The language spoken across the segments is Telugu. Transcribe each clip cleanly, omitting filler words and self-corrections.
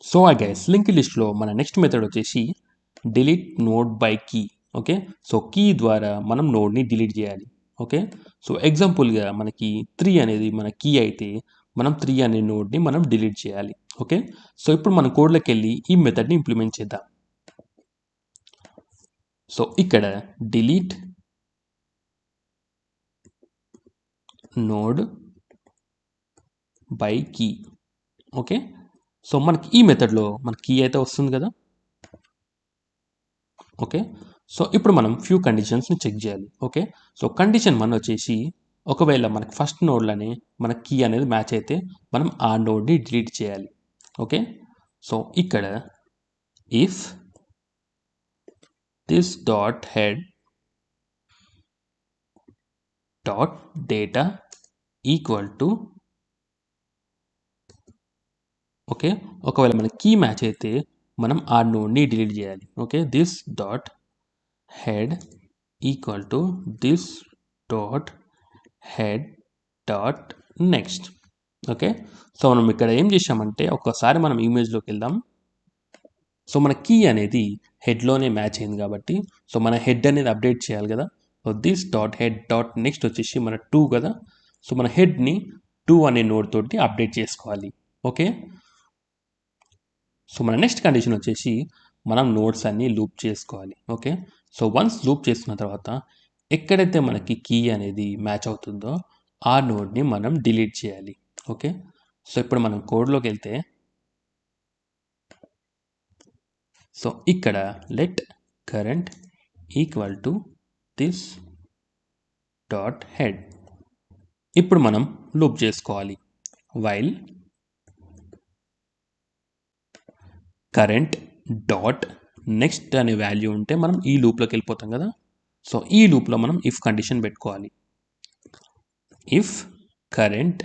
సో గైస్ లింక్ లిస్ట్లో మన నెక్స్ట్ మెథడ్ వచ్చేసి delete node by key. Okay, so key ద్వారా మనం నోడ్ని డిలీట్ చేయాలి. ఓకే, సో ఎగ్జాంపుల్గా మనకి 3 అనేది మన కీ అయితే మనం 3 అనే నోడ్ని మనం డిలీట్ చేయాలి. ఓకే, సో ఇప్పుడు మన కోడ్లోకి వెళ్ళి ఈ మెథడ్ని ఇంప్లిమెంట్ చేద్దాం. సో ఇక్కడ delete node by key. Okay, so మనకి ఈ మెథడ్లో మన కీ అయితే వస్తుంది కదా. ఓకే, సో ఇప్పుడు మనం ఫ్యూ కండిషన్స్ని చెక్ చేయాలి. ఓకే, సో కండిషన్ 1 వచ్చేసి ఒకవేళ మనకి ఫస్ట్ నోడ్లోనే మన కీ అనేది మ్యాచ్ అయితే మనం ఆ నోడ్ని డిలీట్ చేయాలి. ఓకే, సో ఇక్కడ if this dot head dot data equal to okay, ఒకవేళ మన కీ మ్యాచ్ అయితే మనం ఆ నోడ్ని డిలీట్ చేయాలి. Okay, this dot head equal to this dot head dot next. Okay, so మనం ఇక్కడ ఏం చేసామంటే ఒకసారి మనం ఇమేజ్లోకి వెళ్దాం. సో మన కీ అనేది హెడ్లోనే మ్యాచ్ అయింది కాబట్టి సో మన హెడ్ అనేది అప్డేట్ చేయాలి కదా. So this dot head dot next వచ్చేసి మన 2 కదా. సో మన హెడ్ని 2 అనే నోడ్ తోటి అప్డేట్ చేసుకోవాలి. ఓకే, సో మన నెక్స్ట్ కండిషన్ వచ్చేసి మనం నోడ్స్ అన్ని లూప్ చేసుకోవాలి. ఓకే, సో వన్స్ లూప్ చేసుకున్న తర్వాత ఎక్కడైతే మనకి కీ అనేది మ్యాచ్ అవుతుందో ఆ నోడ్ని మనం డిలీట్ చేయాలి. ఓకే, సో ఇప్పుడు మనం కోడ్లోకి వెళ్తే సో ఇక్కడ let current equal to this dot head. ఇప్పుడు మనం లూప్ చేసుకోవాలి. వైల్ కరెంట్ డాట్ నెక్స్ట్ అనే వాల్యూ ఉంటే మనం ఈ లూప్లోకి వెళ్ళిపోతాం కదా. సో ఈ లూప్లో మనం ఇఫ్ కండిషన్ పెట్టుకోవాలి. If current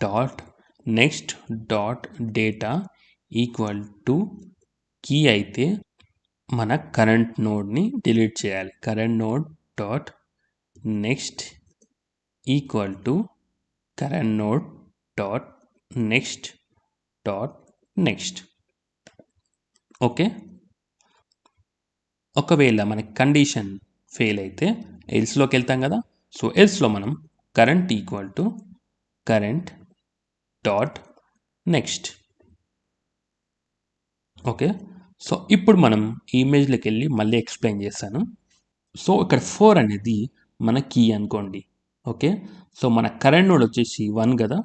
dot next dot data equal to key అయితే మన కరెంట్ నోడ్ని డిలీట్ చేయాలి. Current node dot next equal to current node dot next dot next. Okay, ఒకవేళ మనకి కండిషన్ ఫెయిల్ అయితే ఎల్స్లోకి వెళ్తాం కదా. సో ఎల్స్లో మనం current equal to current dot next. Okay, so ఇప్పుడు మనం ఈ ఇమేజ్లోకి వెళ్ళి మళ్ళీ ఎక్స్ప్లెయిన్ చేస్తాను. సో ఇక్కడ 4 అనేది మన కీ అనుకోండి. ఓకే, సో మన కరెంట్ నోడ్ వచ్చేసి 1 కదా.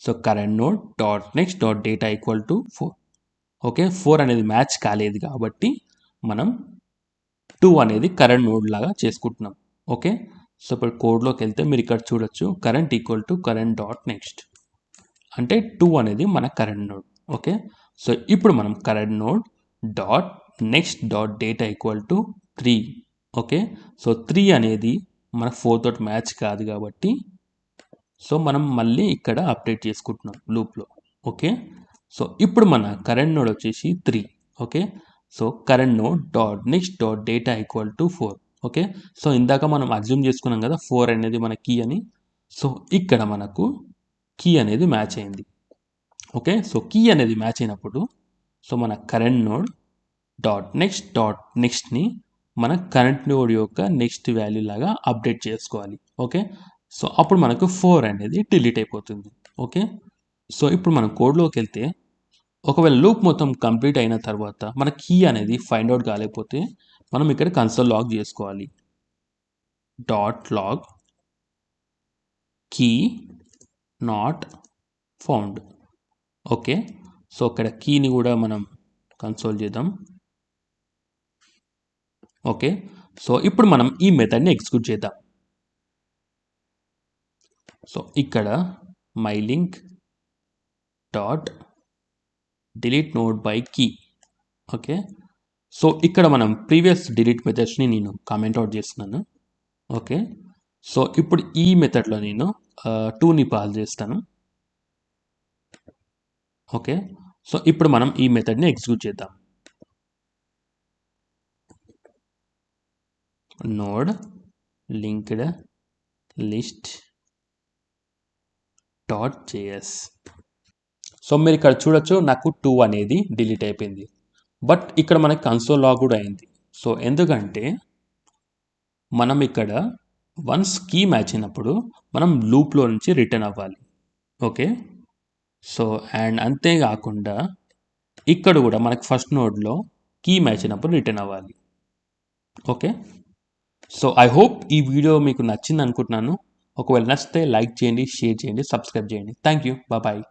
So current node dot next dot data equal to 4. Okay, 4 అనేది మ్యాచ్ కాలేదు కాబట్టి మనం 2 అనేది కరెంట్ నోడ్ లాగా చేసుకుంటున్నాం. ఓకే, సో ఇప్పుడు కోడ్లోకి వెళ్తే మీరు ఇక్కడ చూడొచ్చు current equal to current dot next అంటే 2 అనేది మన కరెంట్ నోడ్. ఓకే, సో ఇప్పుడు మనం current node dot next dot data equal to 3. Okay, so 3 అనేది మన 4 తోటి మ్యాచ్ కాదు కాబట్టి సో మనం మళ్ళీ ఇక్కడ అప్డేట్ చేసుకుంటున్నాం లూప్లో. ఓకే, సో ఇప్పుడు మన కరెంట్ నోడ్ వచ్చేసి 3. Okay, so current node dot next dot data equal to 4. Okay, so ఇందాక మనం అజ్యూమ్ చేసుకున్నాం కదా 4 అనేది మన కీ అని. సో ఇక్కడ మనకు కీ అనేది మ్యాచ్ అయింది. ఓకే, సో కీ అనేది మ్యాచ్ అయినప్పుడు సో మన కరెంట్ నోడ్ డాట్ నెక్స్ట్ని మన కరెంట్ నోడ్ యొక్క నెక్స్ట్ వాల్యూ లాగా అప్డేట్ చేసుకోవాలి. ఓకే, సో అప్పుడు మనకు 4 అనేది డిలీట్ అయిపోతుంది. ఓకే, సో ఇప్పుడు మనం కోడ్లోకి వెళ్తే ఒకవేళ లూప్ మొత్తం కంప్లీట్ అయిన తర్వాత మన కీ అనేది ఫైండ్ అవుట్ కాలేకపోతే మనం ఇక్కడ కన్సోల్ లాగ్ చేసుకోవాలి. Dot log key not found. Okay, so ఇక్కడ కీని కూడా మనం కన్సోల్ చేద్దాం. ఓకే, సో ఇప్పుడు మనం ఈ మెథడ్ని ఎగ్జిక్యూట్ చేద్దాం. సో ఇక్కడ my link dot delete node by key. Okay, so ఇక్కడ మనం ప్రీవియస్ డిలీట్ మెథడ్స్ని నేను కామెంట్ అవుట్ చేస్తున్నాను. ఓకే, సో ఇప్పుడు ఈ మెథడ్లో నేను 2ని పాస్ చేస్తాను. ఓకే, సో ఇప్పుడు మనం ఈ మెథడ్ని ఎగ్జిక్యూట్ చేద్దాం. Node linked list dot JS. So మీరు ఇక్కడ చూడొచ్చు నాకు 2 అనేది డిలీట్ అయిపోయింది. బట్ ఇక్కడ మనకి కన్సోల్ లాగ్ కూడా అయింది. సో ఎందుకంటే మనం ఇక్కడ వన్స్ కీ మ్యాచ్ అయినప్పుడు మనం లూప్లో నుంచి రిటర్న్ అవ్వాలి. ఓకే, సో అండ్ అంతేకాకుండా ఇక్కడ కూడా మనకి ఫస్ట్ నోడ్లో కీ మ్యాచ్ అయినప్పుడు రిటర్న్ అవ్వాలి. ఓకే, సో ఐ హోప్ ఈ వీడియో మీకు నచ్చింది అనుకుంటున్నాను. ఒకవేళ నచ్చితే లైక్ చేయండి, షేర్ చేయండి, సబ్స్క్రైబ్ చేయండి. Thank you, bye.